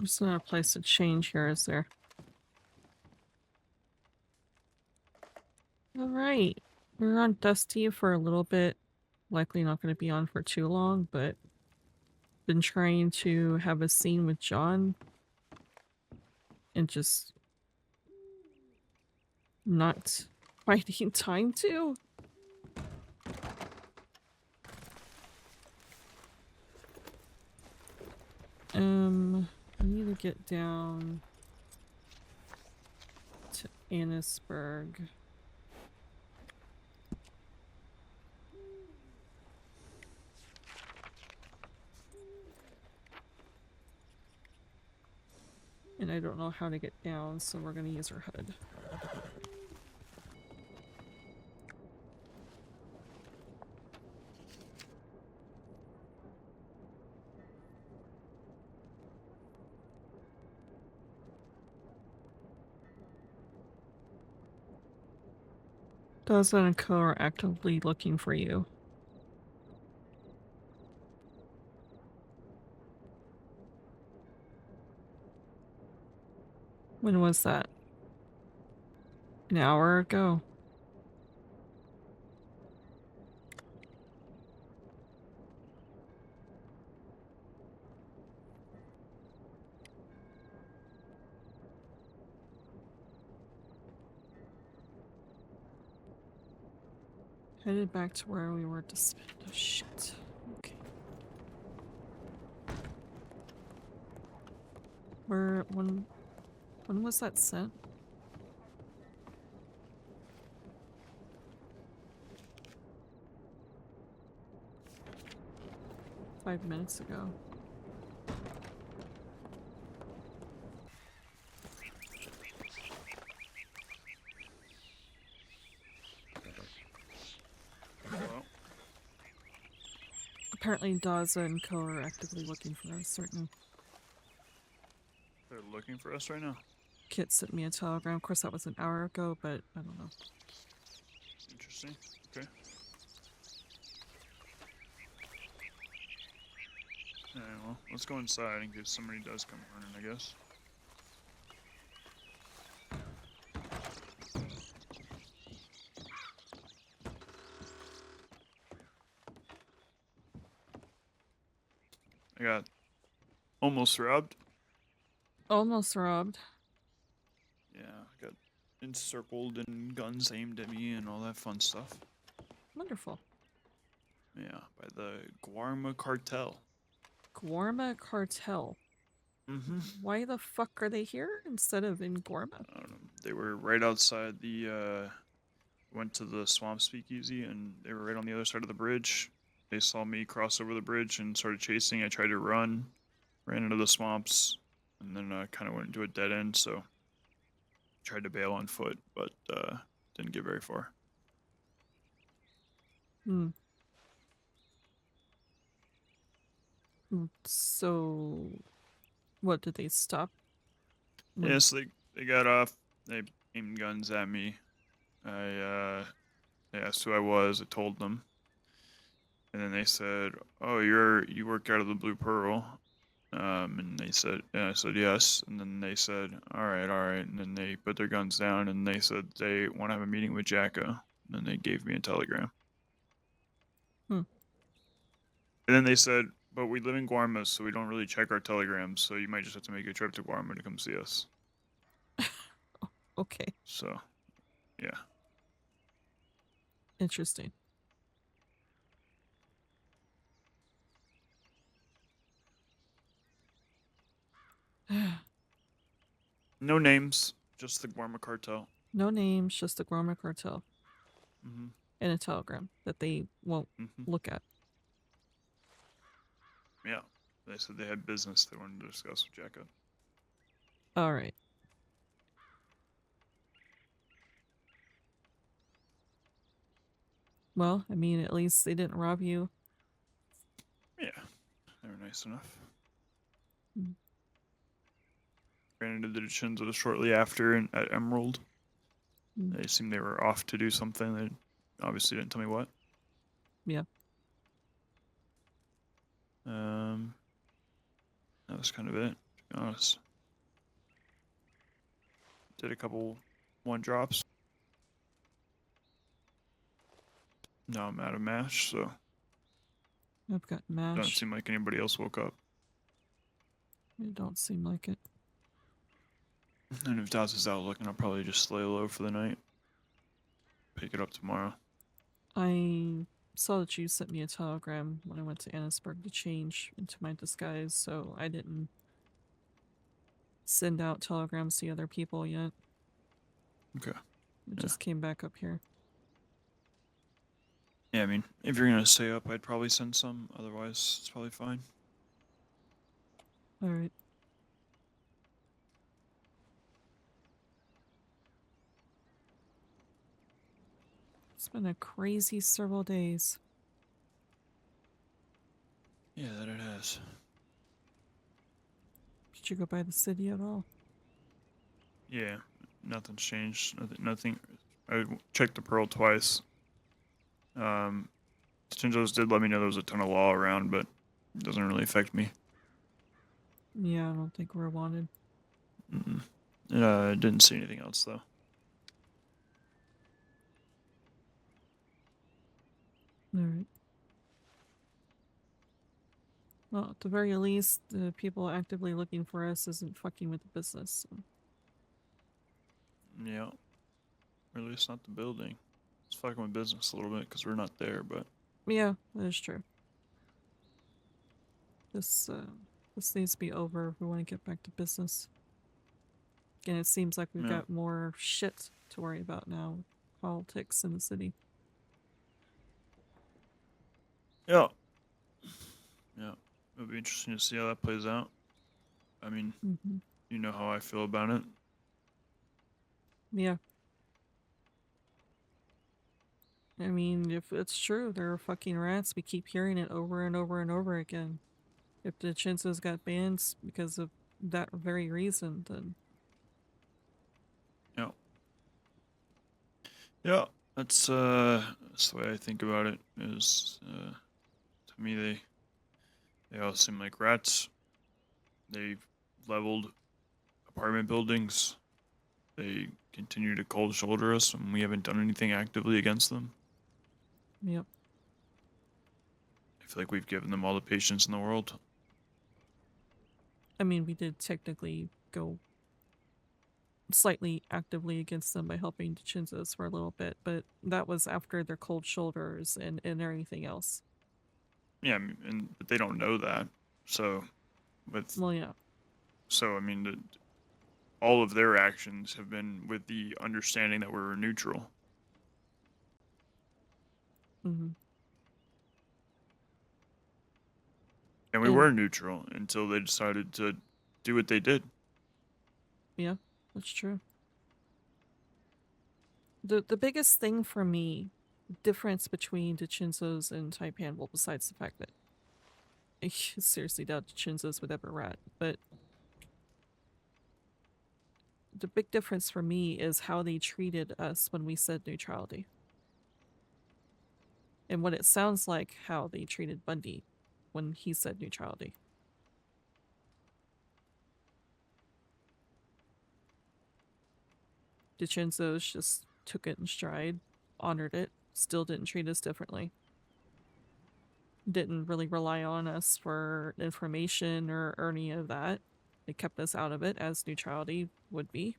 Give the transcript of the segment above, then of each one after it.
There's not a place to change here, is there? Alright. We're on Dusty for a little bit. Likely not going to be on for too long, but been trying to have a scene with John and just not finding time to. I need to get down to Annisburg. And I don't know how to get down, so we're gonna use our HUD. Dawson and Co are actively looking for you. When was that? An hour ago. Headed back to where we were oh shit. Okay. When was that sent? Five minutes ago. Hello? Apparently Daza and Co are actively looking for a certain They're looking for us right now. Kit sent me a telegram. Of course that was an hour ago, but I don't know. Interesting. Okay. Alright, well, let's go inside in case somebody does come running, I guess. I got almost robbed. Almost robbed. Yeah, I got encircled and guns aimed at me and all that fun stuff. Wonderful. Yeah, by the Guarma cartel. Guarma cartel. Mm-hmm. Why the fuck are they here instead of in Guarma? I don't know. They were right outside the, went to the swamp speakeasy and they were right on the other side of the bridge. They saw me cross over the bridge and started chasing. I tried to run, ran into the swamps, and then kind of went into a dead end, so tried to bail on foot, but didn't get very far. Hmm. So, what did they stop? Yeah, so they got off. They aimed guns at me. They asked who I was. I told them, and then they said, "Oh, you work out of the Blue Pearl." And they said, and I said yes. And then they said, all right. And then they put their guns down and they said they want to have a meeting with Jacko. And then they gave me a telegram. Hmm. And then they said, but we live in Guarma, so we don't really check our telegrams. So you might just have to make a trip to Guarma to come see us. Okay. So, yeah. Interesting. No names, just the Guarma cartel. No names, just the Guarma cartel. Mm-hmm. And a telegram that they won't Mm-hmm. look at. Yeah. They said they had business they wanted to discuss with Jacko. Alright. Well, I mean, at least they didn't rob you. Yeah. They were nice enough. Hmm. Ran into the Chinzos shortly after at Emerald. Hmm. They seemed they were off to do something. They obviously didn't tell me what. Yeah. That was kind of it. to be honest. Did a couple 1-drops. Now I'm out of mash, so I've got doesn't mash. seem like anybody else woke up. It don't seem like it. And if Daz is out looking, I'll probably just lay low for the night. Pick it up tomorrow. I saw that you sent me a telegram when I went to Annisburg to change into my disguise, so I didn't send out telegrams to other people yet. Okay. It just came back up here. Yeah, I mean, if you're gonna stay up, I'd probably send some. Otherwise, it's probably fine. Alright. It's been a crazy several days. Yeah, that it has. Did you go by the city at all? Yeah, nothing's changed. Nothing. I checked the Pearl twice. Shinjo's did let me know there was a ton of law around, but it doesn't really affect me. Yeah, I don't think we're wanted. I didn't see anything else though. Alright. Well, at the very least, the people actively looking for us isn't fucking with the business. So. Yeah, or at least not the building. It's fucking with business a little bit because we're not there, but Yeah, that is true. This needs to be over if we want to get back to business. And it seems like we've yeah, got more shit to worry about now. Politics in the city. yeah, yeah. It'll be interesting to see how that plays out. I mean, Mm-hmm. you know how I feel about it. Yeah. I mean, if it's true, they're fucking rats. We keep hearing it over and over and over again. If the Chinsos got banned because of that very reason, then Yeah, yeah. That's the way I think about it. Is to me they all seem like rats. They've leveled apartment buildings. They continue to cold shoulder us, and we haven't done anything actively against them. yep. I feel like we've given them all the patience in the world. I mean, we did technically go slightly actively against them by helping the Chinsos for a little bit, but that was after their cold shoulders and everything else. Yeah, but they don't know that. So, with Well, yeah. so I mean, all of their actions have been with the understanding that we're neutral. Mm-hmm. And we And were neutral until they decided to do what they did. yeah, that's true. The biggest thing for me, difference between the Chinsos and Taipan, well, besides the fact that I seriously doubt the Chinsos would ever rat, but the big difference for me is how they treated us when we said neutrality. And what it sounds like how they treated Bundy when he said neutrality. DiCenzo's just took it in stride, honored it, still didn't treat us differently. Didn't really rely on us for information or any of that. They kept us out of it, as neutrality would be.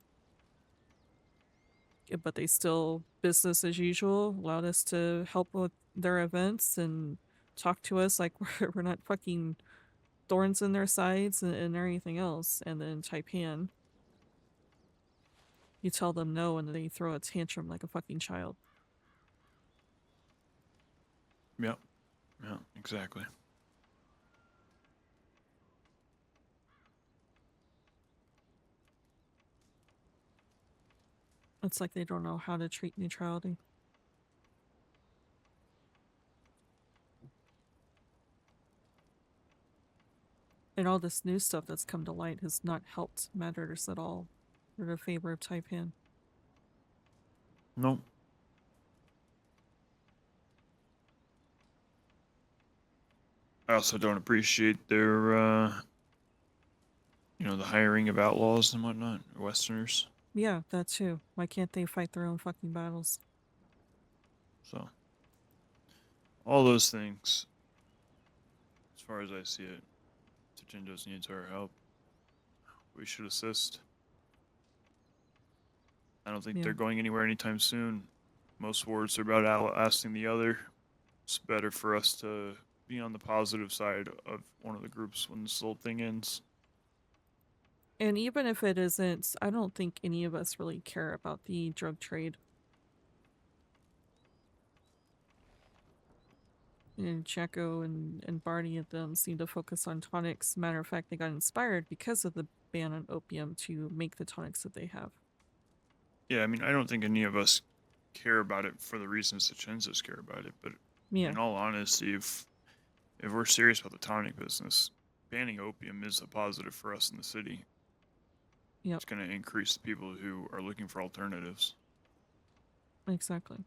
But they still, business as usual, allowed us to help with their events and talk to us like we're not fucking thorns in their sides and everything else. And then Taipan, you tell them no and they throw a tantrum like a fucking child. Yep. Yeah, exactly. It's like they don't know how to treat neutrality. And all this new stuff that's come to light has not helped matters at all. They're in favor of Taipan. Nope. I also don't appreciate their the hiring of outlaws and whatnot, or Westerners. Yeah, that too. Why can't they fight their own fucking battles? So, all those things, as far as I see it, Tachindos needs our help. We should assist. I don't think Yeah, they're going anywhere anytime soon. Most wars are about outlasting the other. It's better for us to be on the positive side of one of the groups when this whole thing ends. and even if it isn't, I don't think any of us really care about the drug trade. And Chaco and Barney and them seem to focus on tonics. Matter of fact, they got inspired because of the ban on opium to make the tonics that they have. Yeah, I mean, I don't think any of us care about it for the reasons the Chinzos care about it, but Yeah, in all honesty, if we're serious about the tonic business, banning opium is a positive for us in the city. yep, It's going to increase the people who are looking for alternatives. exactly.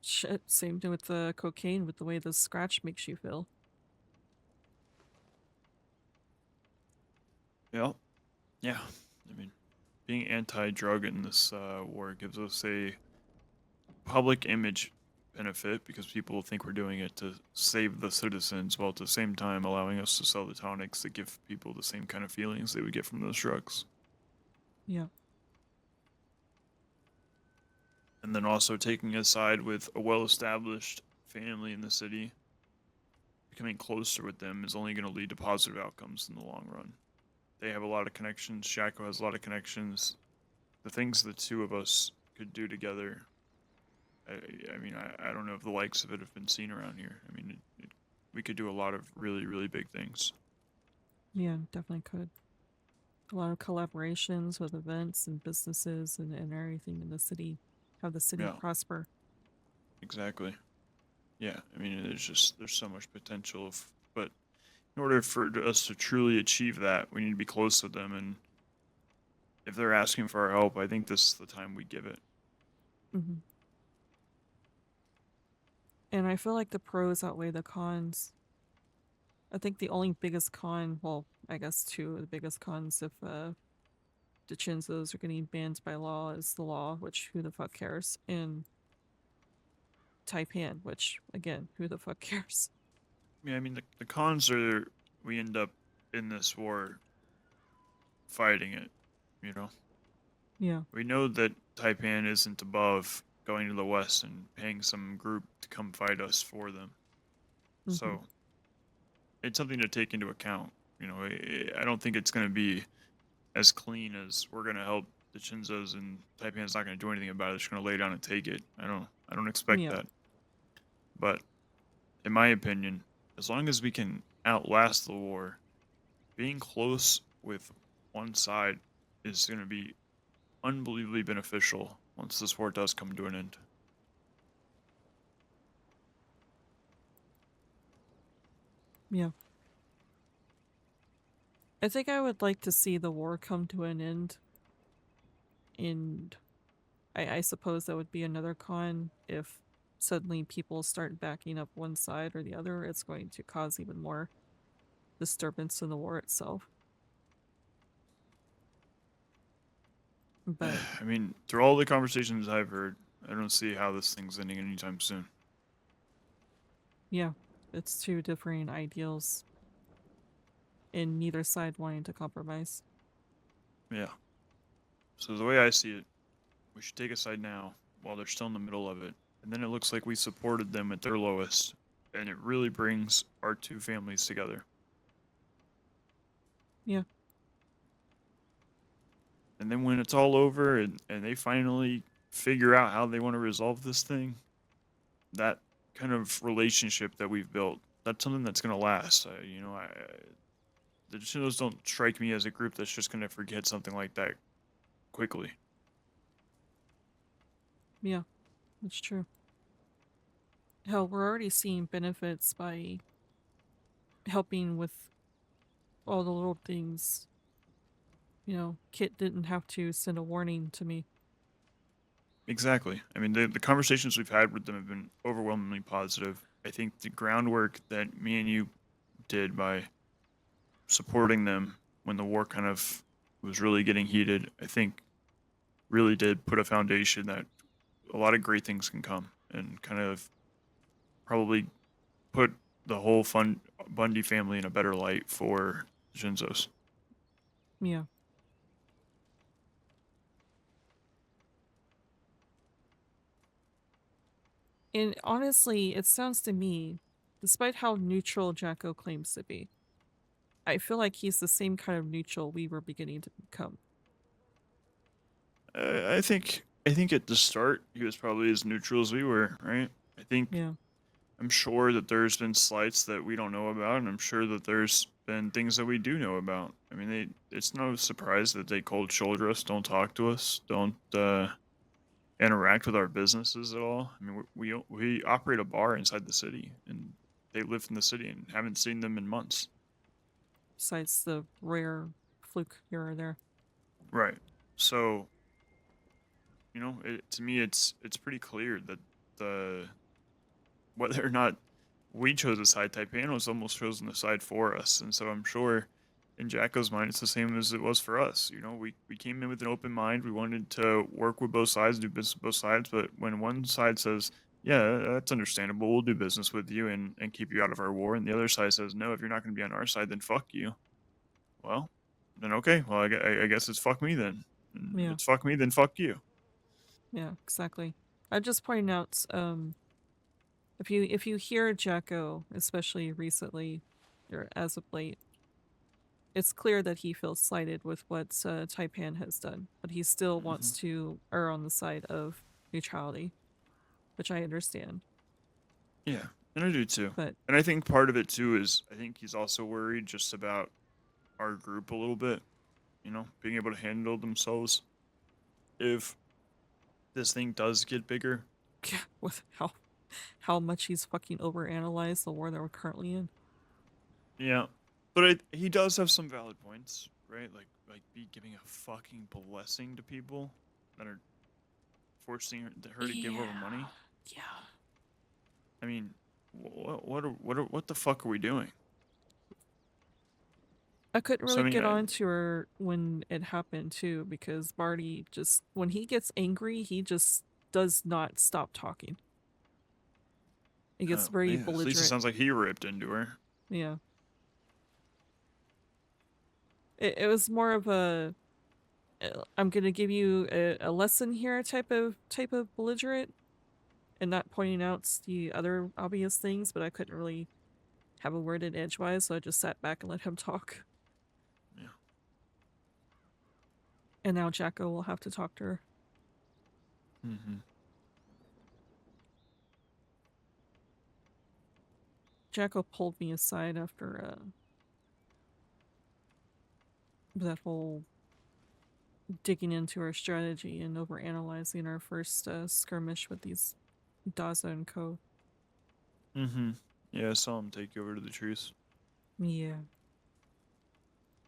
Shit, same thing with the cocaine, with the way the scratch makes you feel. Yeah, yeah. I mean, being anti-drug in this war gives us a public image benefit because people will think we're doing it to save the citizens, while at the same time allowing us to sell the tonics that give people the same kind of feelings they would get from those drugs. Yeah, And then also taking a side with a well-established family in the city, becoming closer with them is only going to lead to positive outcomes in the long run. They have a lot of connections. Shaco has a lot of connections. The things the two of us could do together, I mean, I don't know if the likes of it have been seen around here. I mean, we could do a lot of really, really big things. yeah, definitely could. A lot of collaborations with events and businesses and everything in the city. Have the city Yeah, prosper. exactly. Yeah, I mean, there's so much potential, but in order for us to truly achieve that, we need to be close with them. And if they're asking for our help, I think this is the time we give it. Hmm. And I feel like the pros outweigh the cons. I think the only biggest con, well, I guess two of the biggest cons if the Chinzos are getting banned by law is the law, which who the fuck cares, and Taipan, which again, who the fuck cares? Yeah, I mean, the cons are we end up in this war fighting it. You know, Yeah. we know that Taipan isn't above going to the west and paying some group to come fight us for them. Hmm. So it's something to take into account. I don't think it's going to be as clean as we're going to help the Chinzos and Taipan's not going to do anything about it. It's going to lay down and take it. I don't expect Yeah. that. But in my opinion, as long as we can outlast the war, being close with one side is going to be unbelievably beneficial once this war does come to an end. Yeah. I think I would like to see the war come to an end, and I suppose that would be another con if suddenly people start backing up one side or the other. It's going to cause even more disturbance in the war itself. But I mean, through all the conversations I've heard, I don't see how this thing's ending anytime soon. yeah, it's two differing ideals and neither side wanting to compromise. Yeah. So the way I see it, we should take a side now while they're still in the middle of it. And then it looks like we supported them at their lowest. And it really brings our two families together. Yeah, And then when it's all over and they finally figure out how they want to resolve this thing, that kind of relationship that we've built, that's something that's going to last. The Chinos don't strike me as a group that's just going to forget something like that quickly. yeah, that's true. Hell, we're already seeing benefits by helping with all the little things. Kit didn't have to send a warning to me. Exactly. I mean, the conversations we've had with them have been overwhelmingly positive. I think the groundwork that me and you did by supporting them when the war kind of was really getting heated, I think really did put a foundation that a lot of great things can come, and kind of probably put the whole Bundy family in a better light for Shinzo's. Yeah. And honestly, it sounds to me, despite how neutral Jacko claims to be, I feel like he's the same kind of neutral we were beginning to become. I think at the start he was probably as neutral as we were, right? I think Yeah. I'm sure that there's been slights that we don't know about, and I'm sure that there's been things that we do know about. I mean, it's no surprise that they cold shoulder us, don't talk to us, don't interact with our businesses at all. I mean, we operate a bar inside the city, and they live in the city and haven't seen them in months. Besides the rare fluke here or there. Right. So to me, it's pretty clear that the whether or not we chose a side, Taipan was almost chosen the side for us, and so I'm sure in Jacko's mind it's the same as it was for us. We came in with an open mind. We wanted to work with both sides, do business with both sides, but when one side says, "Yeah, that's understandable. We'll do business with you and keep you out of our war," and the other side says, "No, if you're not going to be on our side, then fuck you." Well, then okay. Well, I guess it's fuck me then. And if Yeah. it's fuck me, then fuck you. Yeah, exactly. I just pointing out, if you hear Jacko, especially recently or as of late, it's clear that he feels slighted with what Taipan has done, but he still Hmm. wants to err on the side of neutrality, which I understand. Yeah, and I do too. But And I think part of it too is I think he's also worried just about our group a little bit, being able to handle themselves if this thing does get bigger. yeah, with how much he's fucking overanalyzed the war that we're currently in. Yeah. But he does have some valid points, right? Like be giving a fucking blessing to people that are forcing her to give over Yeah, money. yeah. I mean, what the fuck are we doing? I couldn't So I really mean, get on to her when it happened too, because Barty just when he gets angry, he just does not stop talking. He gets oh, very yeah, at least it belligerent. sounds like he ripped into her. Yeah. It was more of a I'm gonna give you a lesson here type of belligerent and not pointing out the other obvious things, but I couldn't really have a word in edgewise, so I just sat back and let him talk. Yeah. And now Jacko will have to talk to her. Hmm. Jacko pulled me aside after that whole digging into our strategy and overanalyzing our first skirmish with these Daza and Co. Hmm. Yeah, I saw him take you over to the trees. Yeah.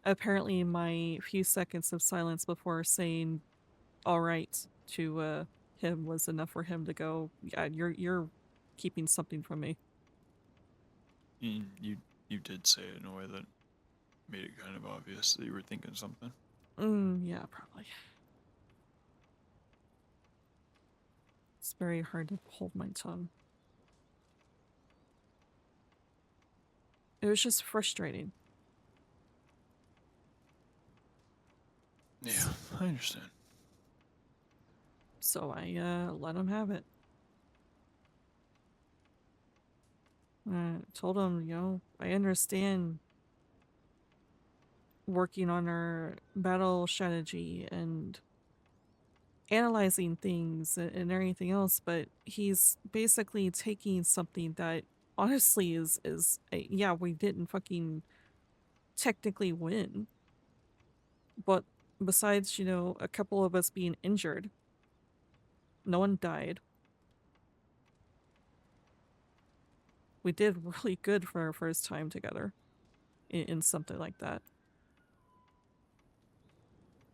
Apparently, my few seconds of silence before saying "all right" to him was enough for him to go, "Yeah, you're keeping something from me." You did say it in a way that made it kind of obvious that you were thinking something. Yeah, probably. It's very hard to hold my tongue. It was just frustrating. Yeah, I understand. So I let him have it. Told him, I understand working on our battle strategy and analyzing things and everything else, but he's basically taking something that honestly yeah, we didn't fucking technically win, but besides, a couple of us being injured, no one died. We did really good for our first time together in something like that.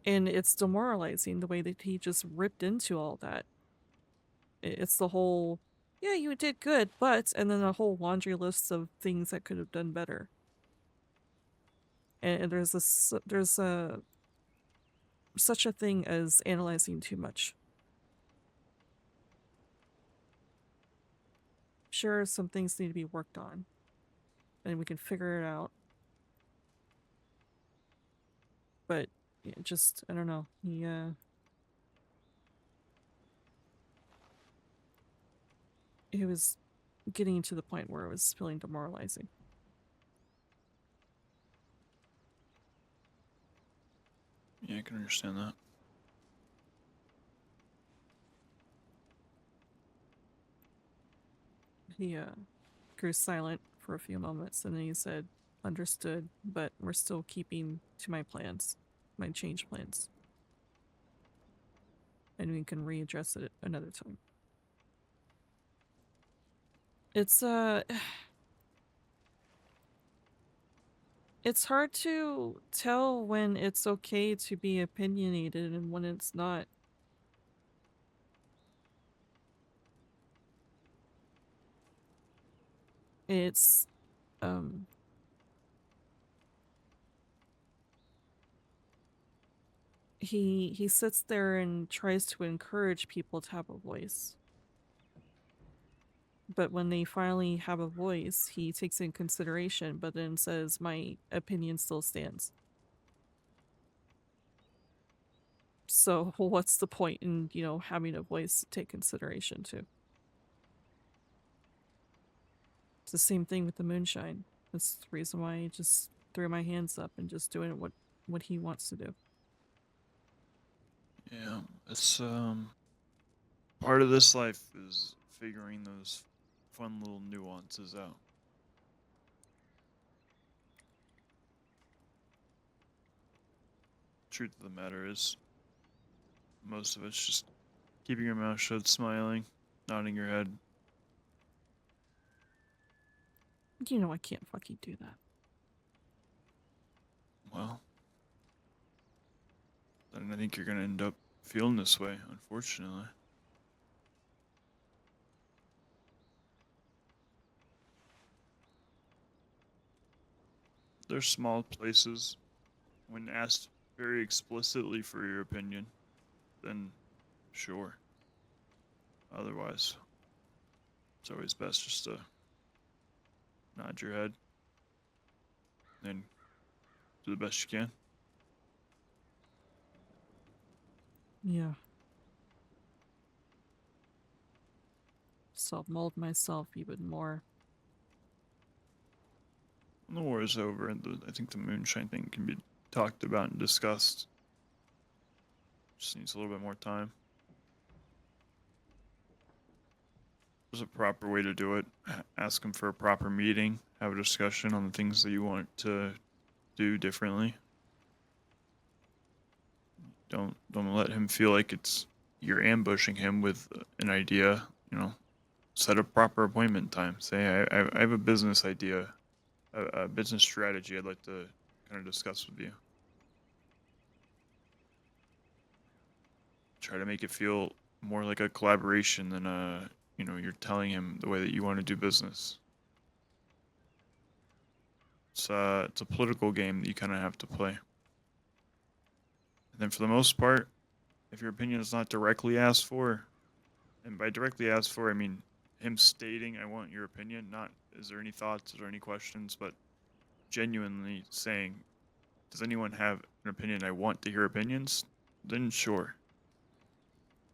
And it's demoralizing the way that he just ripped into all that. It's the whole yeah, you did good, but, and then a whole laundry list of things that could have done better. And there's a such a thing as analyzing too much. Sure, some things need to be worked on, and we can figure it out. But yeah, just I don't know. He was getting to the point where it was feeling demoralizing. Yeah, I can understand that. He grew silent for a few moments, and then he said, "Understood, but we're still keeping to my plans, my change plans, and we can readdress it another time." It's it's hard to tell when it's okay to be opinionated and when it's not. It's um he sits there and tries to encourage people to have a voice. But when they finally have a voice, he takes in consideration, but then says, "My opinion still stands." So what's the point in, having a voice to take consideration to? It's the same thing with the moonshine. That's the reason why I just threw my hands up and just doing what he wants to do. Yeah, it's part of this life is figuring those fun little nuances out. Truth of the matter is, most of it's just keeping your mouth shut, smiling, nodding your head. I can't fucking do that. Well, then I think you're gonna end up feeling this way, unfortunately. There's small places when asked very explicitly for your opinion, then sure. Otherwise, it's always best just to nod your head and do the best you can. Yeah. Self-mold myself even more. When the war is over, and I think the moonshine thing can be talked about and discussed. Just needs a little bit more time. There's a proper way to do it. Ask him for a proper meeting. Have a discussion on the things that you want to do differently. Don't let him feel like it's you're ambushing him with an idea. Set a proper appointment time. Say I have a business idea, a business strategy I'd like to kind of discuss with you. Try to make it feel more like a collaboration than you're telling him the way that you want to do business. It's a political game that you kind of have to play. And then for the most part, if your opinion is not directly asked for, and by directly asked for I mean him stating I want your opinion, not is there any thoughts or any questions, but genuinely saying, does anyone have an opinion? I want to hear opinions. Then sure.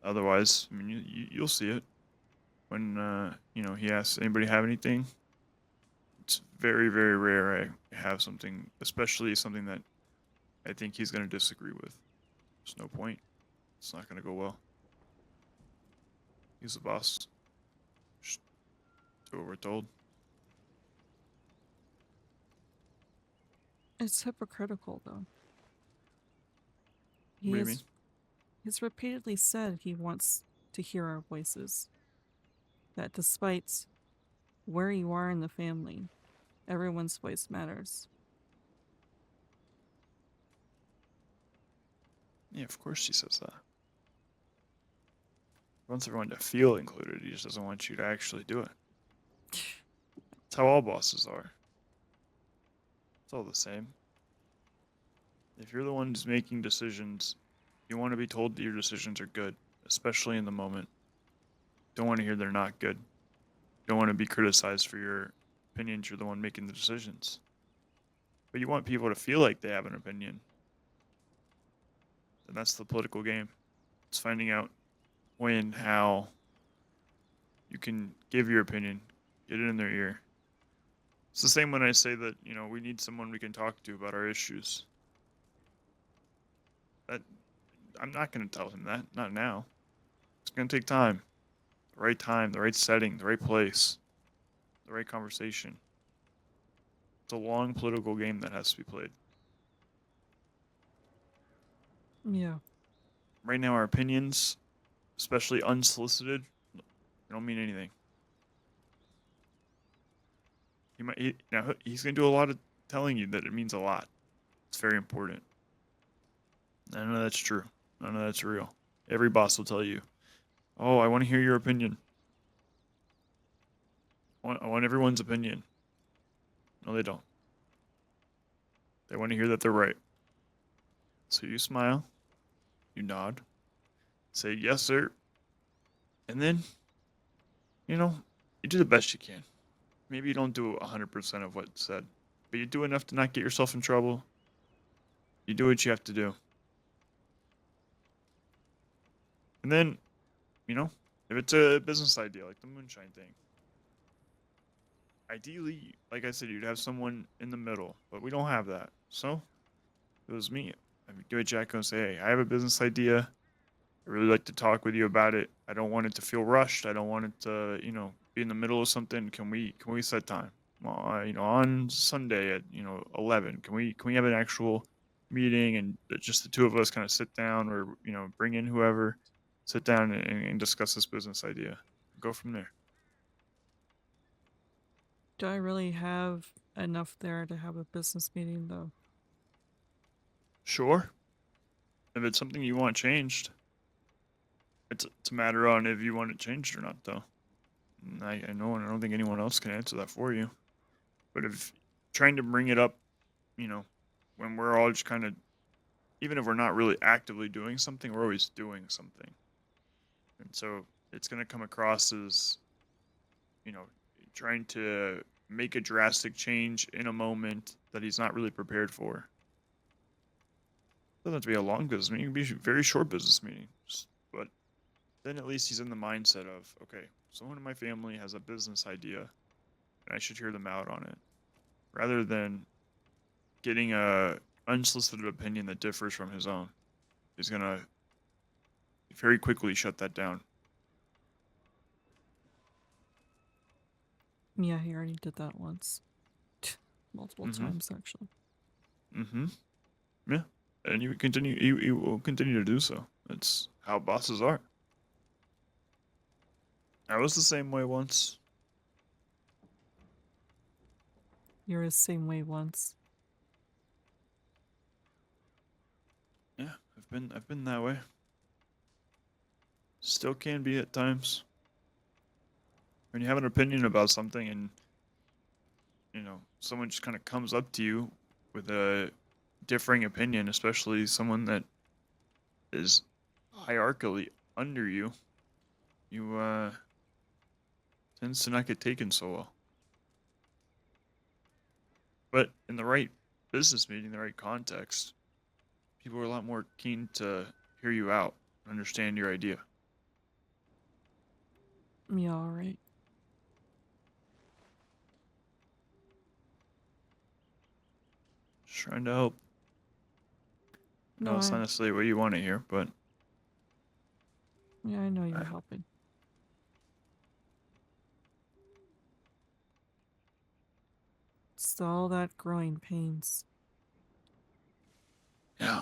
Otherwise, I mean you'll see it when he asks anybody have anything. It's very very rare I have something, especially something that I think he's going to disagree with. There's no point. It's not going to go well. He's the boss. Just do what we're told. It's hypocritical, though. What He do you mean? has he's repeatedly said he wants to hear our voices. That despite where you are in the family, everyone's voice matters. Yeah, of course she says that. He wants everyone to feel included. He just doesn't want you to actually do it. That's how all bosses are. It's all the same. If you're the one who's making decisions, you want to be told that your decisions are good, especially in the moment. Don't want to hear they're not good. Don't want to be criticized for your opinions. You're the one making the decisions. But you want people to feel like they have an opinion. And that's the political game. It's finding out when, how you can give your opinion, get it in their ear. It's the same when I say that, we need someone we can talk to about our issues. That I'm not going to tell him that, not now. It's going to take time. Time, the right setting, the right place, the right conversation. It's a long political game that has to be played. Yeah. Right now, our opinions, especially unsolicited, they don't mean anything. He's going to do a lot of telling you that it means a lot. It's very important. I know that's true. I know that's real. Every boss will tell you, "Oh, I want to hear your opinion. I want everyone's opinion." No, they don't. They want to hear that they're right. So you smile, you nod, say, "Yes, sir." And then, you do the best you can. Maybe you don't do 100% of what's said, but you do enough to not get yourself in trouble. You do what you have to do. And then, if it's a business idea like the moonshine thing, ideally, like I said, you'd have someone in the middle, but we don't have that. So, it was me. I would give it Jacko and say, "Hey, I have a business idea. I really like to talk with you about it. I don't want it to feel rushed. I don't want it to, be in the middle of something. Can we set time? On Sunday at 11. Can we have an actual meeting and just the two of us kind of sit down, or bring in whoever, sit down and discuss this business idea. Go from there." Do I really have enough there to have a business meeting, though? Sure. If it's something you want changed, it's a matter on if you want it changed or not, though. And I know, and I don't think anyone else can answer that for you. But if trying to bring it up, you know, when we're all just kind of, even if we're not really actively doing something, we're always doing something. And so it's going to come across as, you know, trying to make a drastic change in a moment that he's not really prepared for. It doesn't have to be a long business meeting. It can be a very short business meeting. But then at least he's in the mindset of, okay, someone in my family has a business idea, and I should hear them out on it. Rather than getting a unsolicited opinion that differs from his own. He's going to very quickly shut that down. Yeah, he already did that once. Multiple times, actually. Mm-hmm. Yeah. And you will continue to do so. That's how bosses are. I was the same way once. You're the same way once. Yeah, I've been that way. Still can be at times. When you have an opinion about something and someone just kind of comes up to you with a differing opinion, especially someone that is hierarchically under you, you tends to not get taken so well. But in the right business meeting, the right context, people are a lot more keen to hear you out, understand your idea. Yeah, alright. Just trying to help. No, It's not necessarily what you want to hear, but yeah, I know you're helping. It's all that growing pains. yeah.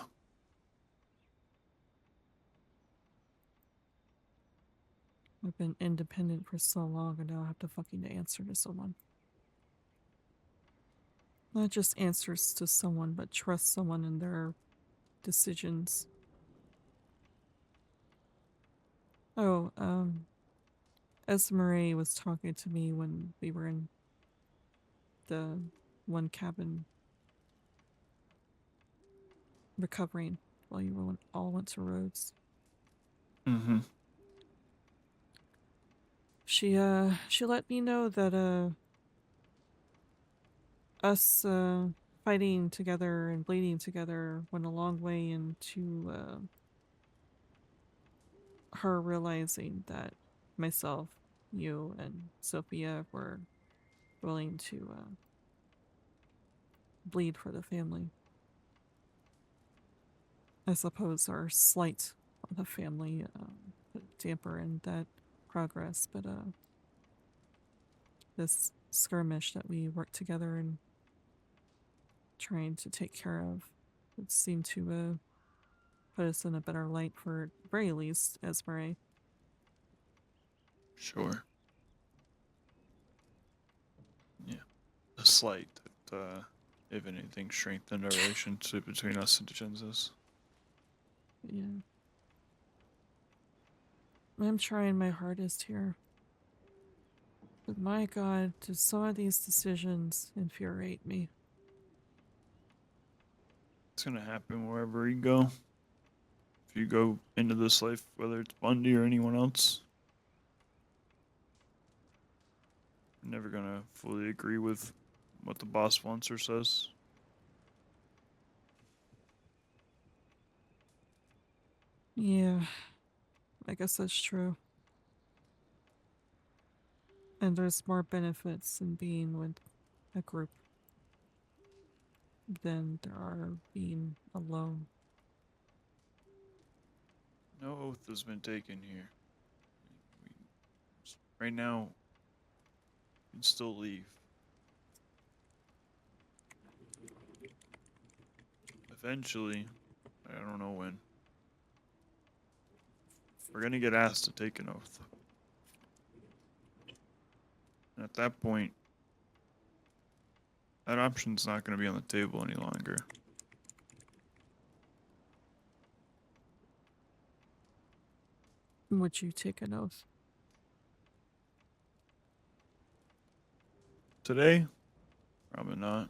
I've been independent for so long and now I have to fucking answer to someone. Not just answers to someone, but trust someone in their decisions. Oh, Esmeralda was talking to me when we were in the one cabin recovering while you were all went to Rhodes. Mm-hmm. She let me know that us fighting together and bleeding together went a long way into her realizing that myself, you, and Sophia were willing to bleed for the family. I suppose our slight on the family put a damper in that progress, but this skirmish that we worked together and trying to take care of, it seemed to put us in a better light for, at the very least, Esmeralda. Sure. Yeah. A slight that, if anything, strengthened our relationship between us and DeGensis. Yeah. I'm trying my hardest here. But my god, do some of these decisions infuriate me. It's gonna happen wherever you go. If you go into this life, whether it's Bundy or anyone else, you're never gonna fully agree with what the boss wants or says. Yeah, I guess that's true. And there's more benefits in being with a group than there are being alone. No oath has been taken here. We, right now, you can still leave. Eventually, I don't know when, we're gonna get asked to take an oath. And at that point, that option's not gonna be on the table any longer. Would you take an oath? Today, probably not.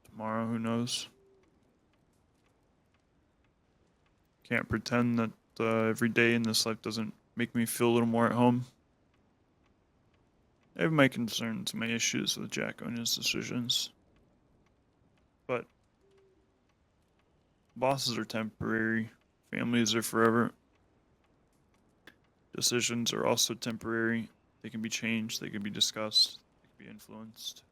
Tomorrow, who knows? Can't pretend that every day in this life doesn't make me feel a little more at home. I have my concerns, my issues with Jacko and his decisions. But bosses are temporary, families are forever. Decisions are also temporary. They can be changed, they can be discussed, they can be influenced.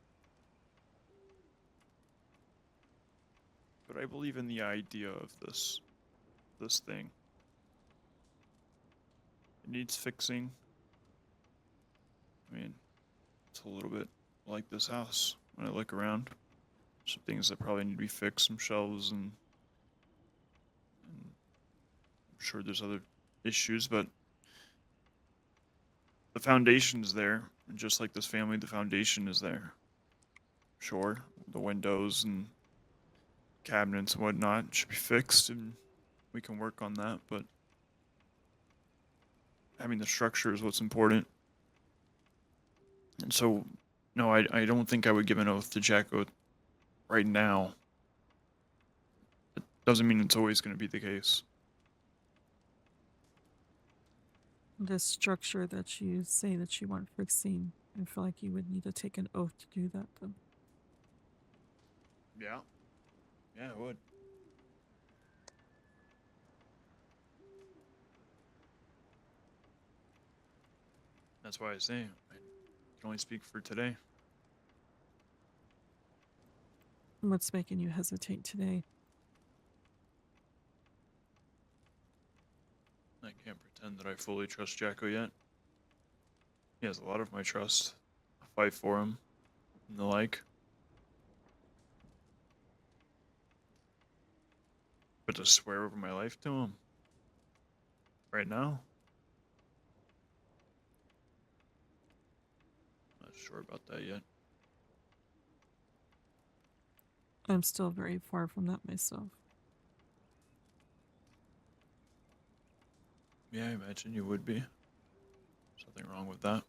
But I believe in the idea of this thing. It needs fixing. I mean, it's a little bit like this house when I look around. Some things that probably need to be fixed, some shelves, and I'm sure there's other issues, but the foundation's there. And just like this family, the foundation is there. Sure, the windows and cabinets and whatnot should be fixed, and we can work on that, but having the structure is what's important. And so, no, I don't think I would give an oath to Jacko right now. It doesn't mean it's always going to be the case. The structure that you say that you want fixing, I feel like you would need to take an oath to do that, though. Yeah. Yeah, it would. That's why I say I can only speak for today. What's making you hesitate today? I can't pretend that I fully trust Jacko yet. He has a lot of my trust. I fight for him and the like. But to swear over my life to him right now, not sure about that yet. I'm still very far from that myself. Yeah, I imagine you would be. There's nothing wrong with that.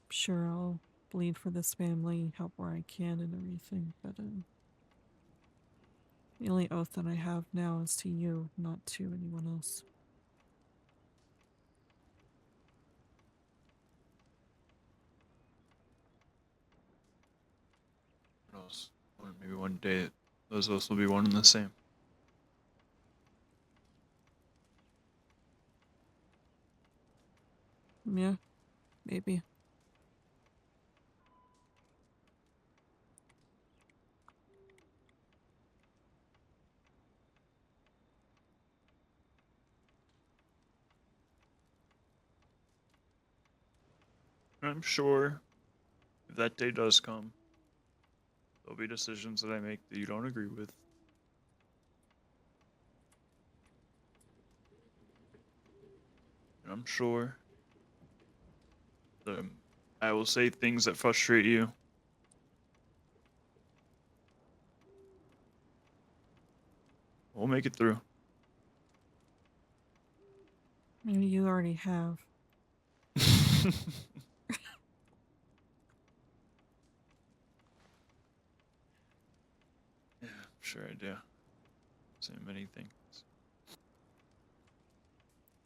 Sure, I'll bleed for this family, help where I can and everything, but the only oath that I have now is to you, not to anyone else. Who knows? Maybe one day those of us will be one and the same. Yeah, maybe. And I'm sure if that day does come, there'll be decisions that I make that you don't agree with. And I'm sure that I will say things that frustrate you. We'll make it through. Maybe you already have. Yeah, I'm sure I do. Say many things.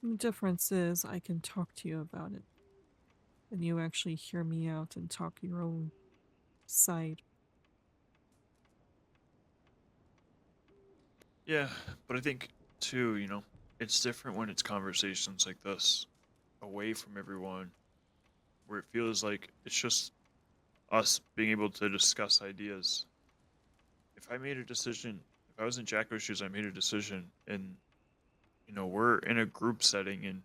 The difference is I can talk to you about it, and you actually hear me out and talk your own side. Yeah, but I think too, it's different when it's conversations like this, away from everyone, where it feels like it's just us being able to discuss ideas. If I made a decision, if I was in Jacko's shoes, I made a decision, and we're in a group setting, and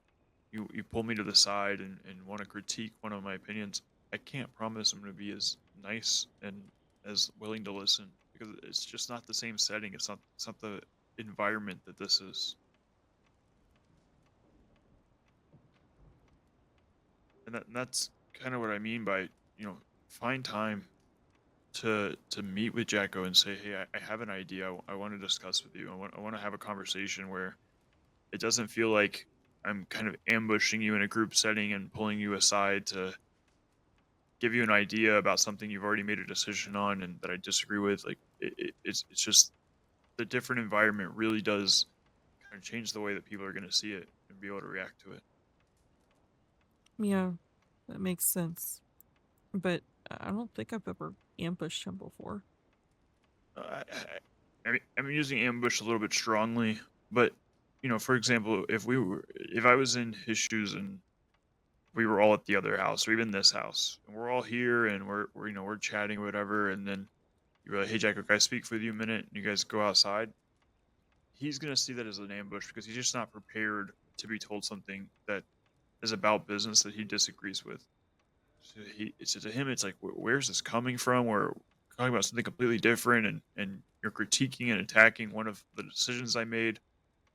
you pull me to the side and want to critique one of my opinions. I can't promise I'm going to be as nice and as willing to listen because it's just not the same setting. It's not the environment that this is. And that's kind of what I mean by find time to meet with Jacko and say, hey, I have an idea. I want to discuss with you. I want to have a conversation where it doesn't feel like I'm kind of ambushing you in a group setting and pulling you aside to give you an idea about something you've already made a decision on and that I disagree with. Like it's just the different environment really does kind of change the way that people are going to see it and be able to react to it. Yeah, that makes sense. But I don't think I've ever ambushed him before. I'm using ambush a little bit strongly, but for example, if I was in his shoes and we were all at the other house or even this house, and we're all here and we're chatting or whatever, and then you're like, "Hey, Jack, can I speak with you a minute?" And you guys go outside. He's gonna see that as an ambush because he's just not prepared to be told something that is about business that he disagrees with. So to him, it's like, Where's this coming from?" We're talking about something completely different, and you're critiquing and attacking one of the decisions I made,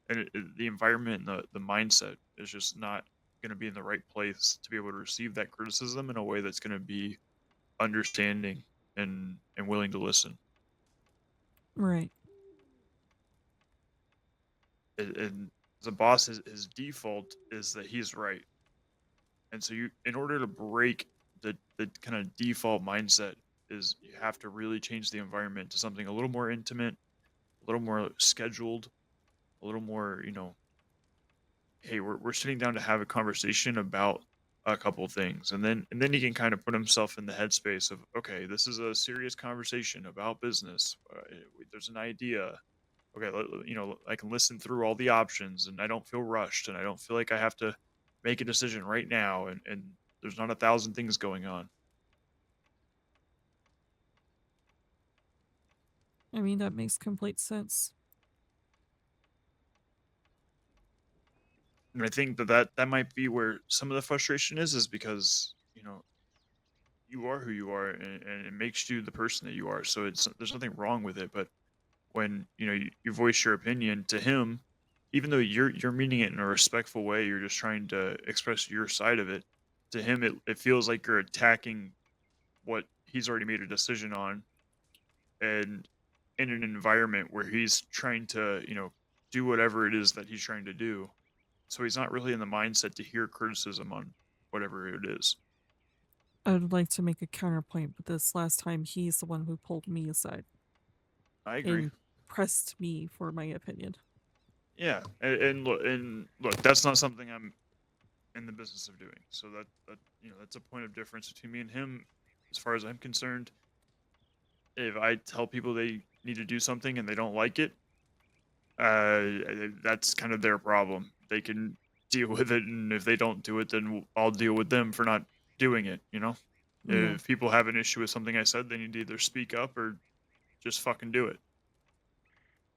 and the environment and the mindset is just not going to be in the right place to be able to receive that criticism in a way that's going to be understanding and willing to listen. Right. And the boss, his default is that he's right, and so in order to break the kind of default mindset, is you have to really change the environment to something a little more intimate, a little more scheduled, a little more, hey, we're sitting down to have a conversation about a couple things, and then he can kind of put himself in the headspace of, okay, this is a serious conversation about business. There's an idea. Okay, I can listen through all the options, and I don't feel rushed, and I don't feel like I have to make a decision right now, and there's not a thousand things going on. I mean, that makes complete sense. And I think that might be where some of the frustration is because you are who you are, and it makes you the person that you are. So there's nothing wrong with it, but when you voice your opinion to him, even though you're meaning it in a respectful way, you're just trying to express your side of it. To him, it feels like you're attacking what he's already made a decision on, and in an environment where he's trying to do whatever it is that he's trying to do. So he's not really in the mindset to hear criticism on whatever it is. I would like to make a counterpoint, but this last time he's the one who pulled me aside I agree. and pressed me for my opinion. Yeah, and look, that's not something I'm in the business of doing. So that that's a point of difference between me and him, as far as I'm concerned. If I tell people they need to do something and they don't like it, that's kind of their problem. They can deal with it, and if they don't do it, then I'll deal with them for not doing it. Yeah. If people have an issue with something I said, they need to either speak up or just fucking do it.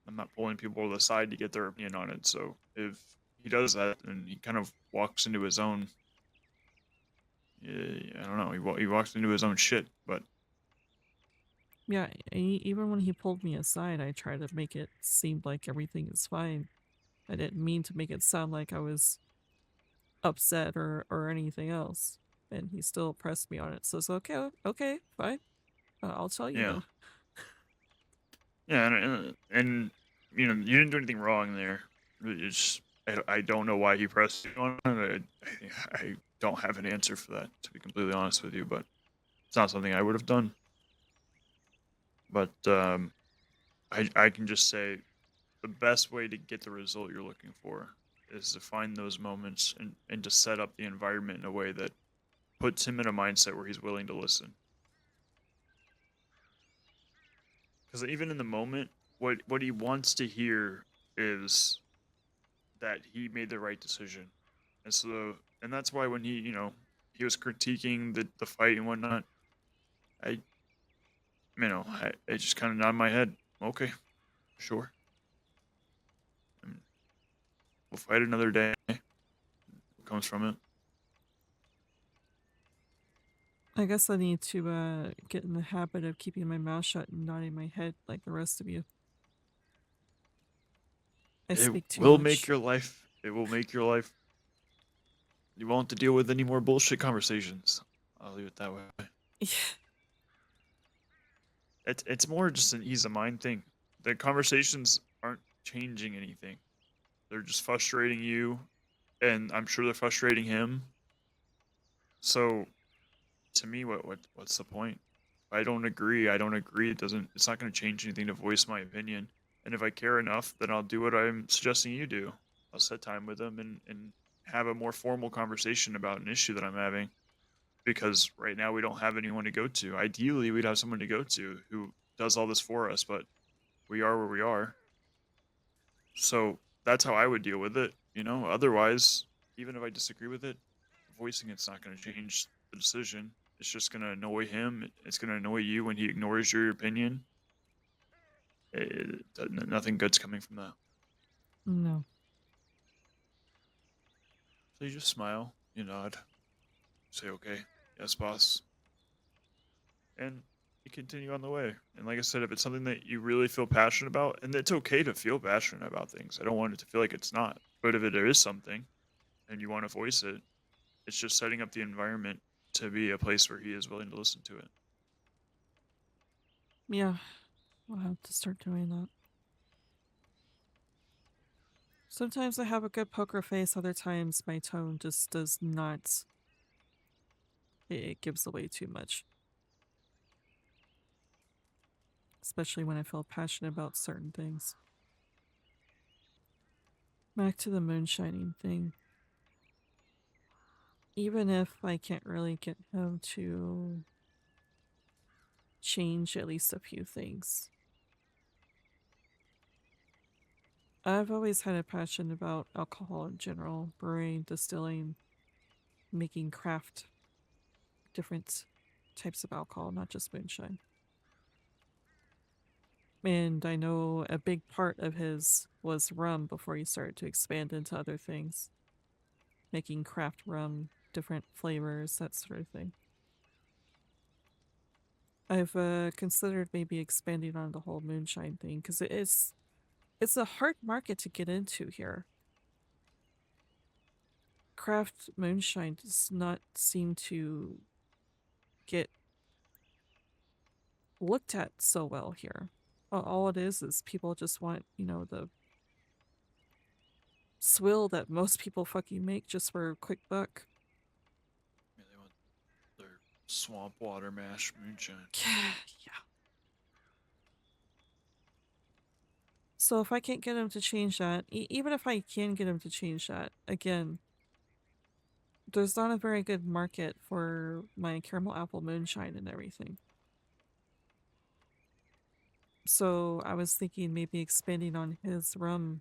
I'm not pulling people aside to get their opinion on it. So if he does that, and he kind of walks into his own, I don't know, he walks into his own shit. But Yeah, even when he pulled me aside, I tried to make it seem like everything is fine. I didn't mean to make it sound like I was upset or anything else. And he still pressed me on it. So it's okay, okay, fine. I'll tell you yeah, then. yeah, and you didn't do anything wrong there. It's I don't know why he pressed you on it. I don't have an answer for that, to be completely honest with you. But it's not something I would have done. But I can just say the best way to get the result you're looking for is to find those moments and to set up the environment in a way that puts him in a mindset where he's willing to listen. Because even in the moment, what he wants to hear is that he made the right decision, and that's why when he was critiquing the fight and whatnot, I I just kind of nodded my head. Okay, sure. And we'll fight another day. What comes from it? I guess I need to get in the habit of keeping my mouth shut and nodding my head like the rest of you. I It speak too will make much. your life. It will make your life. You won't have to deal with any more bullshit conversations. I'll leave it that way. It's more just an ease of mind thing. The conversations aren't changing anything. They're just frustrating you, and I'm sure they're frustrating him. So to me, what's the point? If I don't agree, I don't agree. It's not going to change anything to voice my opinion. And if I care enough, then I'll do what I'm suggesting you do. I'll set time with them and have a more formal conversation about an issue that I'm having. Because right now we don't have anyone to go to. Ideally, we'd have someone to go to who does all this for us, but we are where we are. So that's how I would deal with it. Otherwise, even if I disagree with it, voicing it's not going to change the decision. It's just going to annoy him. It's going to annoy you when he ignores your opinion. Nothing good's coming from that. No. So you just smile, you nod, say okay, yes, boss, and you continue on the way. And like I said, if it's something that you really feel passionate about, and it's okay to feel passionate about things, I don't want it to feel like it's not. But if there is something and you want to voice it, it's just setting up the environment to be a place where he is willing to listen to it. Yeah, I'll have to start doing that. Sometimes I have a good poker face, other times my tone just does not. It gives away too much. Especially when I feel passionate about certain things. Back to the moonshining thing. Even if I can't really get him to change at least a few things, I've always had a passion about alcohol in general, brewing, distilling, making craft, different types of alcohol, not just moonshine. And I know a big part of his was rum before he started to expand into other things, making craft rum, different flavors, that sort of thing. I've considered maybe expanding on the whole moonshine thing because it's a hard market to get into here. Craft moonshine does not seem to get looked at so well here. All it is people just want, the swill that most people fucking make just for a quick buck. Yeah, they want their swamp water mash moonshine. Yeah. So if I can't get him to change that, even if I can get him to change that, again, there's not a very good market for my caramel apple moonshine and everything. So I was thinking maybe expanding on his rum,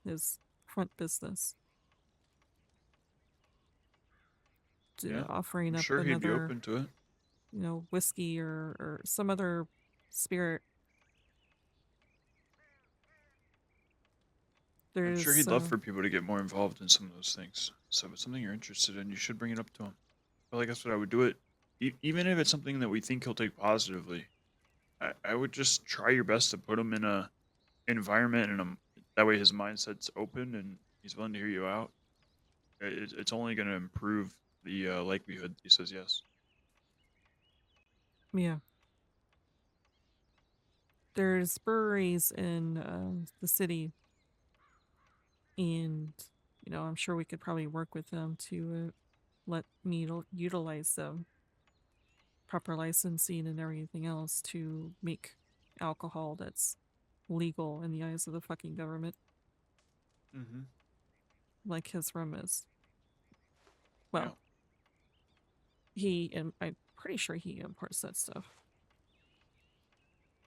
his front business, Yeah, offering I'm up sure he'd be another, open to it. whiskey or some other spirit. I'm sure There's, he'd love for people to get more involved in some of those things. So if it's something you're interested in, you should bring it up to him. But like that's what I would do it. Even if it's something that we think he'll take positively, I would just try your best to put him in a environment and that way his mindset's open and he's willing to hear you out. It's only going to improve the likelihood he says yes. yeah, there's breweries in the city, and I'm sure we could probably work with them to let me utilize them, proper licensing and everything else to make alcohol that's legal in the eyes of the fucking government, Mm-hmm. like his rum is. Yeah, Well, I'm pretty sure he imports that stuff,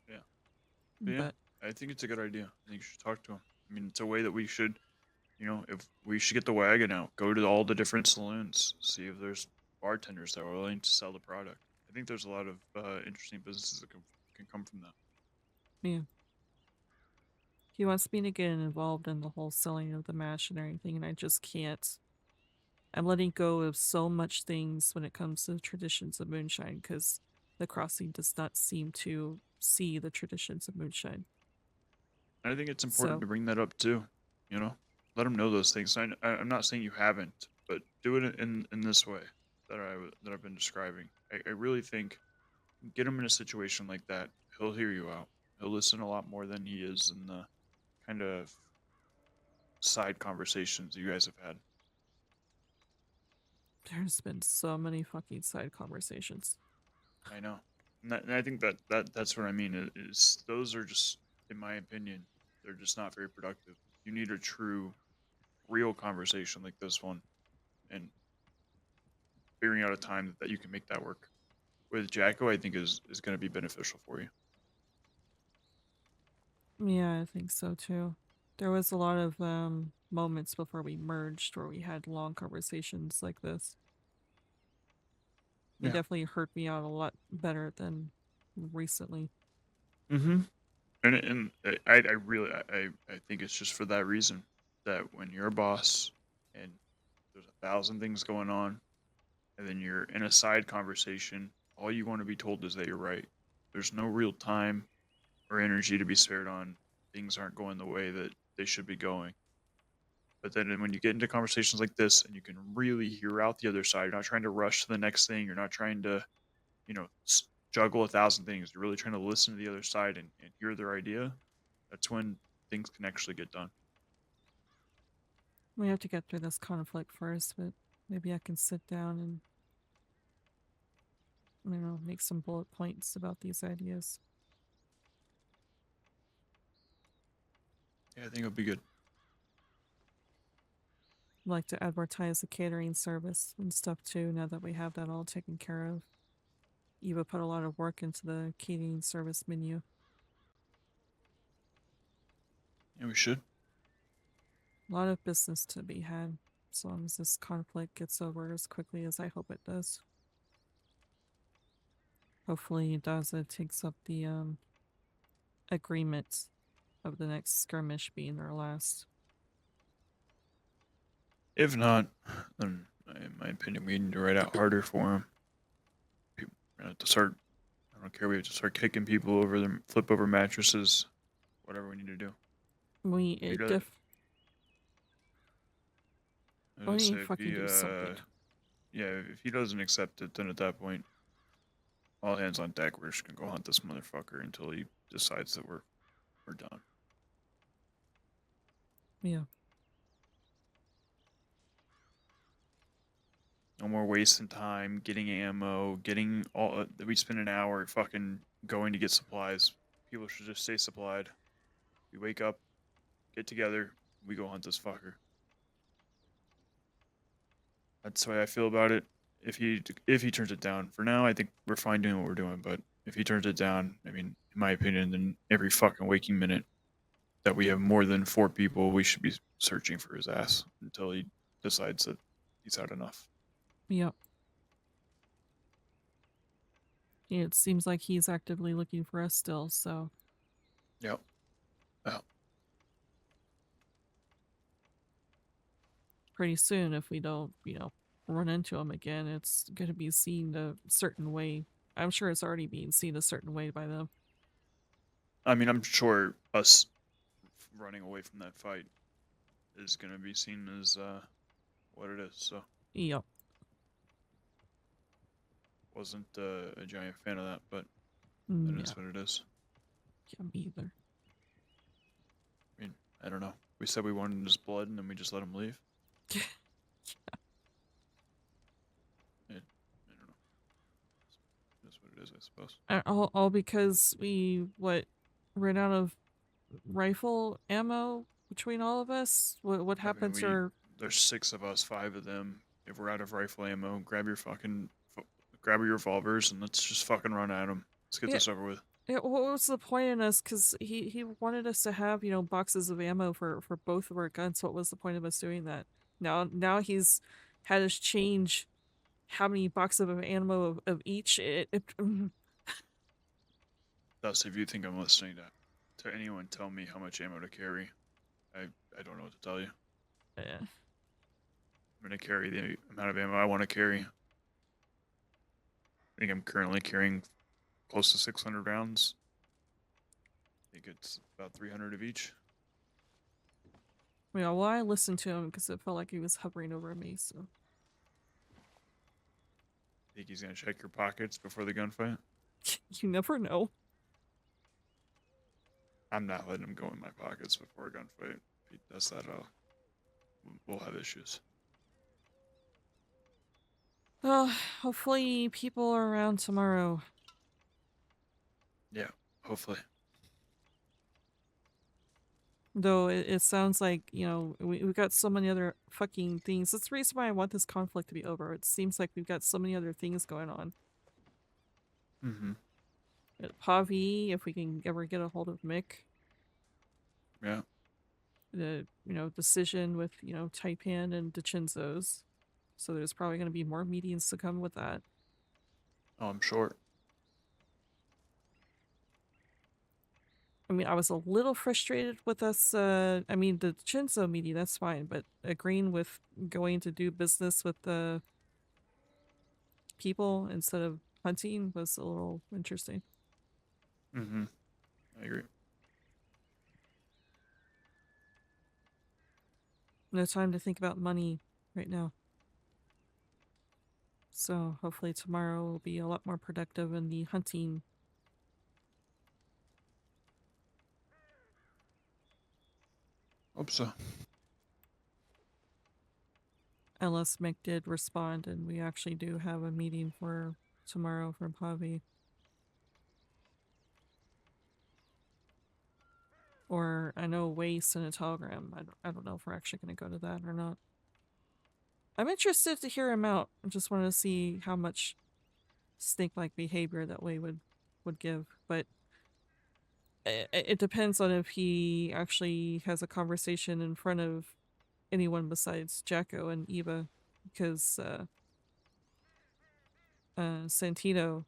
yeah, but yeah. but I think it's a good idea. I think you should talk to him. I mean, it's a way that we should, if we should get the wagon out, go to all the different saloons, see if there's bartenders that are willing to sell the product. I think there's a lot of interesting businesses that can come from that. yeah. He wants me to get involved in the whole selling of the mash and everything, and I just can't. I'm letting go of so much things when it comes to the traditions of moonshine because the crossing does not seem to see the traditions of moonshine. And I think it's important So, to bring that up too. You know, let them know those things. I'm not saying you haven't, but do it in this way that I've been describing. I really think get him in a situation like that. He'll hear you out. He'll listen a lot more than he is in the kind of side conversations you guys have had. there's been so many fucking side conversations. I know, and I think that's what I mean. Is those are just, in my opinion, they're just not very productive. You need a true, real conversation like this one, and figuring out a time that you can make that work with Jacko, I think is going to be beneficial for you. Yeah, I think so too. There was a lot of moments before we merged where we had long conversations like this. It Yeah. definitely heard me out a lot better than recently. Mm-hmm. And I really I think it's just for that reason that when you're a boss and there's 1,000 things going on, and then you're in a side conversation, all you want to be told is that you're right. There's no real time or energy to be spared on things aren't going the way that they should be going. But then when you get into conversations like this and you can really hear out the other side, you're not trying to rush to the next thing. You're not trying to, juggle 1,000 things. You're really trying to listen to the other side and hear their idea. That's when things can actually get done. We have to get through this conflict first, but maybe I can sit down and, make some bullet points about these ideas. Yeah, I think it'll be good. I'd like to advertise the catering service and stuff too, now that we have that all taken care of. Eva put a lot of work into the catering service menu. Yeah, we should. A lot of business to be had, as long as this conflict gets over as quickly as I hope it does. Hopefully Daza takes up the agreement of the next skirmish being our last. If not, then in my opinion, we need to write out harder for him. People are gonna have to start. I don't care. We have to start kicking people over them, flip over mattresses, whatever we need to do. We If he does, I was we gonna need say to if fucking he, do something. yeah, if he doesn't accept it, then at that point, all hands on deck. We're just gonna go hunt this motherfucker until he decides that we're done. Yeah. No more wasting time getting ammo, getting all. We spend an hour fucking going to get supplies. People should just stay supplied. We wake up, get together, we go hunt this fucker. That's the way I feel about it. If he turns it down, for now, I think we're fine doing what we're doing. But if he turns it down, I mean, in my opinion, then every fucking waking minute that we have more than 4 people, we should be searching for his ass until he decides that he's had enough. Yep. It seems like he's actively looking for us still, so Yep. Yeah. pretty soon, if we don't, run into him again, it's going to be seen a certain way. I'm sure it's already being seen a certain way by them. I mean, I'm sure us running away from that fight is going to be seen as what it is. So, Yep. wasn't a giant fan of that, but that Yeah. is what it is. Yeah, me either. I mean, I don't know. We said we wanted his blood, and then we just let him leave. I don't know. That's what it is, I suppose. All because we ran out of rifle ammo between all of us. What I mean, happened to our? there's 6 of us, 5 of them. If we're out of rifle ammo, grab your revolvers, and let's just fucking run at him. Let's get Yeah, this over with. yeah, what was the point in us? Because he wanted us to have boxes of ammo for both of our guns. What was the point of us doing that? Now he's had us change how many boxes of ammo of each. Thus, if you think I'm listening to anyone tell me how much ammo to carry, I don't know what to tell you. Yeah. I'm going to carry the amount of ammo I want to carry. I think I'm currently carrying close to 600 rounds. I think it's about 300 of each. Yeah, well, I listened to him because it felt like he was hovering over me, so. Think he's going to check your pockets before the gunfight? You never know. I'm not letting him go in my pockets before a gunfight. If he does that, we'll have issues. Well, hopefully people are around tomorrow. Yeah, hopefully. Though it sounds like, we've got so many other fucking things. That's the reason why I want this conflict to be over. It seems like we've got so many other things going on. Mm-hmm. Pavi, if we can ever get a hold of Mick. Yeah. The, decision with, Taipan and DeChinzo's. So there's probably going to be more meetings to come with that. Oh, I'm short. I mean, I was a little frustrated with us. The Chinzo meeting, that's fine, but agreeing with going to do business with the people instead of hunting was a little interesting. Mm-hmm. I agree. No time to think about money right now. So hopefully tomorrow will be a lot more productive in the hunting. Hope so. Unless Mick did respond and we actually do have a meeting for tomorrow for Pavi. Or I know Waste and a telegram. I don't know if we're actually going to go to that or not. I'm interested to hear him out. I just want to see how much snake-like behavior that way would give. But it depends on if he actually has a conversation in front of anyone besides Jacko and Eva, because Santino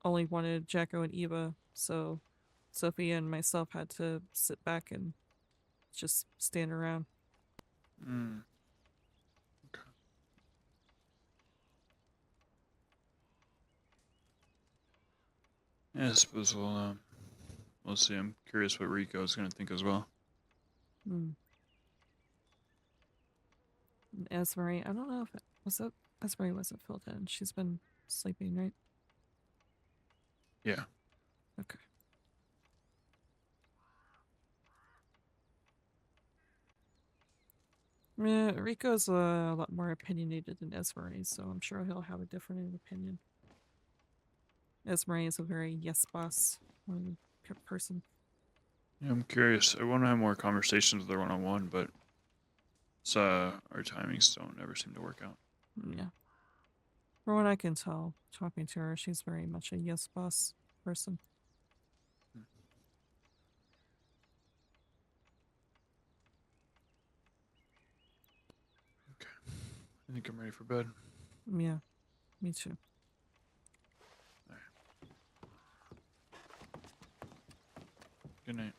only wanted Jacko and Eva, so Sophia and myself had to sit back and just stand around. Mm. Okay. Yeah, I suppose we'll see. I'm curious what Rico is going to think as well. Hmm. Esmery, I don't know if Esmery wasn't filled in. She's been sleeping, right? Yeah. Okay. Rico's a lot more opinionated than Esmery, so I'm sure he'll have a different opinion. Esmery is a very yes boss person. Yeah, I'm curious. I want to have more conversations with her one-on-one, but it's, our timings don't ever seem to work out. Yeah. From what I can tell, talking to her, she's very much a yes boss person. Okay. I think I'm ready for bed. Yeah, me too. All right. Good night.